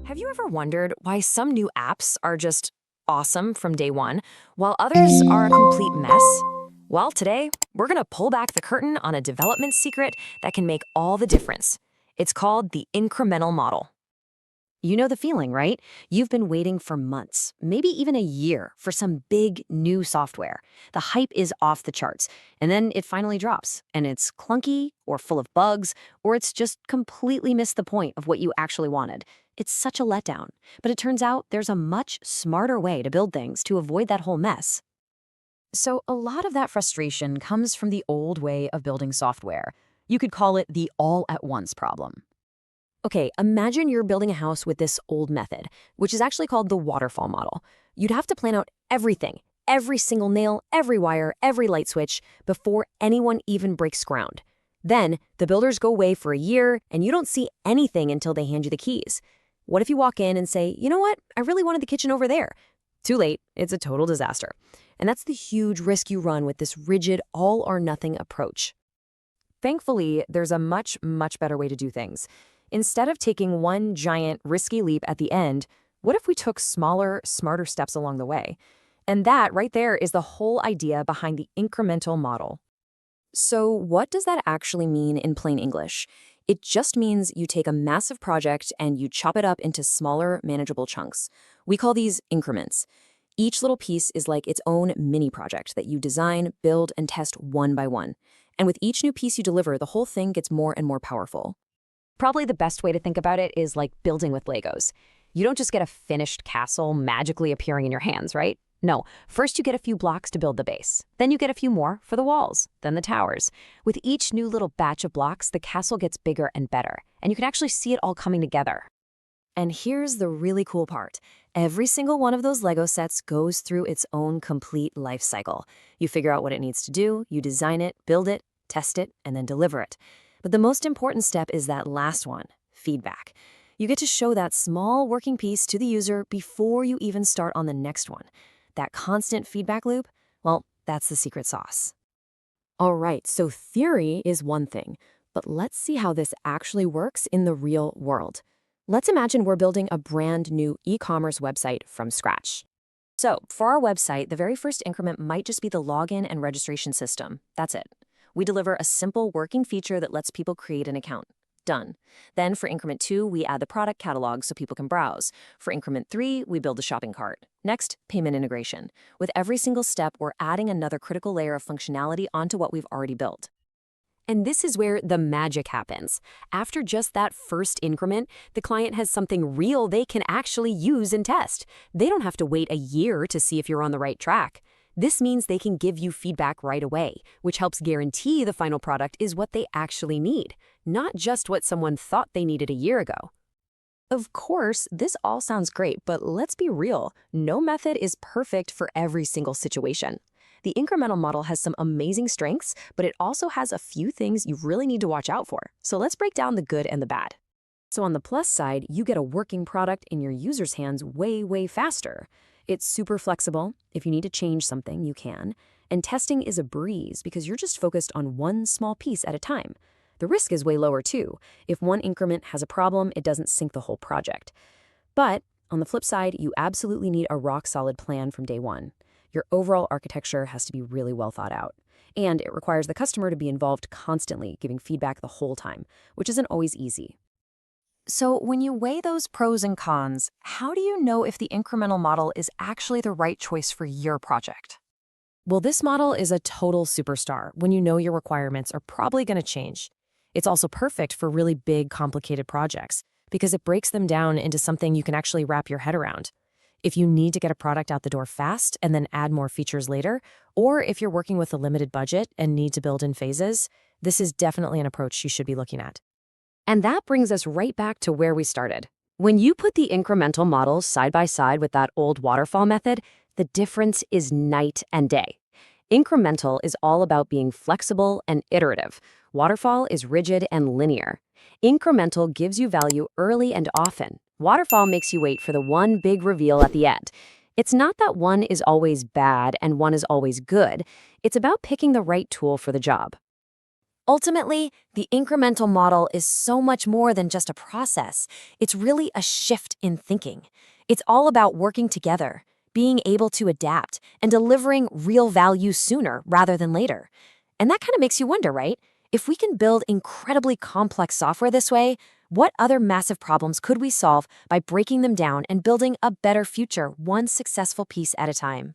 Have you ever wondered why some new apps are just awesome from day one, while others are a complete mess? Well, today, we're going to pull back the curtain on a development secret that can make all the difference. It's called the incremental model. You know the feeling, right? You've been waiting for months, maybe even a year, for some big new software. The hype is off the charts, and then it finally drops, and it's clunky or full of bugs, or it's just completely missed the point of what you actually wanted. It's such a letdown. But it turns out there's a much smarter way to build things to avoid that whole mess. So a lot of that frustration comes from the old way of building software. You could call it the all-at-once problem. Okay, imagine you're building a house with this old method, which is actually called the waterfall model. You'd have to plan out everything, every single nail, every wire, every light switch, before anyone even breaks ground. Then, the builders go away for a year, and you don't see anything until they hand you the keys. What if you walk in and say, you know what, I really wanted the kitchen over there? Too late, it's a total disaster. And that's the huge risk you run with this rigid all-or-nothing approach. Thankfully, there's a much better way to do things. Instead of taking one giant, risky leap at the end, what if we took smaller, smarter steps along the way? And that right there is the whole idea behind the incremental model. So what does that actually mean in plain English? It just means you take a massive project and you chop it up into smaller, manageable chunks. We call these increments. Each little piece is like its own mini project that you design, build, and test one by one. And with each new piece you deliver, the whole thing gets more and more powerful. Probably the best way to think about it is like building with Legos. You don't just get a finished castle magically appearing in your hands, right? No, first you get a few blocks to build the base. Then you get a few more for the walls, then the towers. With each new little batch of blocks, the castle gets bigger and better, and you can actually see it all coming together. And here's the really cool part. Every single one of those Lego sets goes through its own complete life cycle. You figure out what it needs to do, you design it, build it, test it, and then deliver it. But the most important step is that last one, feedback. You get to show that small working piece to the user before you even start on the next one. That constant feedback loop, well, that's the secret sauce. All right, so theory is one thing, but let's see how this actually works in the real world. Let's imagine we're building a brand new e-commerce website from scratch. So for our website, the very first increment might just be the login and registration system. That's it. We deliver a simple working feature that lets people create an account. Done. Then for increment 2, we add the product catalog so people can browse. For increment 3, we build the shopping cart. Next, payment integration. With every single step, we're adding another critical layer of functionality onto what we've already built. And this is where the magic happens. After just that first increment, the client has something real they can actually use and test. They don't have to wait a year to see if you're on the right track. This means they can give you feedback right away, which helps guarantee the final product is what they actually need, not just what someone thought they needed a year ago. Of course, this all sounds great, but let's be real. No method is perfect for every single situation. The incremental model has some amazing strengths, but it also has a few things you really need to watch out for. So let's break down the good and the bad. So on the plus side, you get a working product in your user's hands way faster. It's super flexible. If you need to change something, you can. And testing is a breeze because you're just focused on one small piece at a time. The risk is way lower too. If one increment has a problem, it doesn't sink the whole project. But on the flip side, you absolutely need a rock-solid plan from day one. Your overall architecture has to be really well thought out. And it requires the customer to be involved constantly, giving feedback the whole time, which isn't always easy. So when you weigh those pros and cons, how do you know if the incremental model is actually the right choice for your project? Well, this model is a total superstar when you know your requirements are probably going to change. It's also perfect for really big, complicated projects because it breaks them down into something you can actually wrap your head around. If you need to get a product out the door fast and then add more features later, or if you're working with a limited budget and need to build in phases, this is definitely an approach you should be looking at. And that brings us right back to where we started. When you put the incremental model side by side with that old waterfall method, the difference is night and day. Incremental is all about being flexible and iterative. Waterfall is rigid and linear. Incremental gives you value early and often. Waterfall makes you wait for the one big reveal at the end. It's not that one is always bad and one is always good. It's about picking the right tool for the job. Ultimately, the incremental model is so much more than just a process. It's really a shift in thinking. It's all about working together, being able to adapt, and delivering real value sooner rather than later. And that kind of makes you wonder, right? If we can build incredibly complex software this way, what other massive problems could we solve by breaking them down and building a better future one successful piece at a time?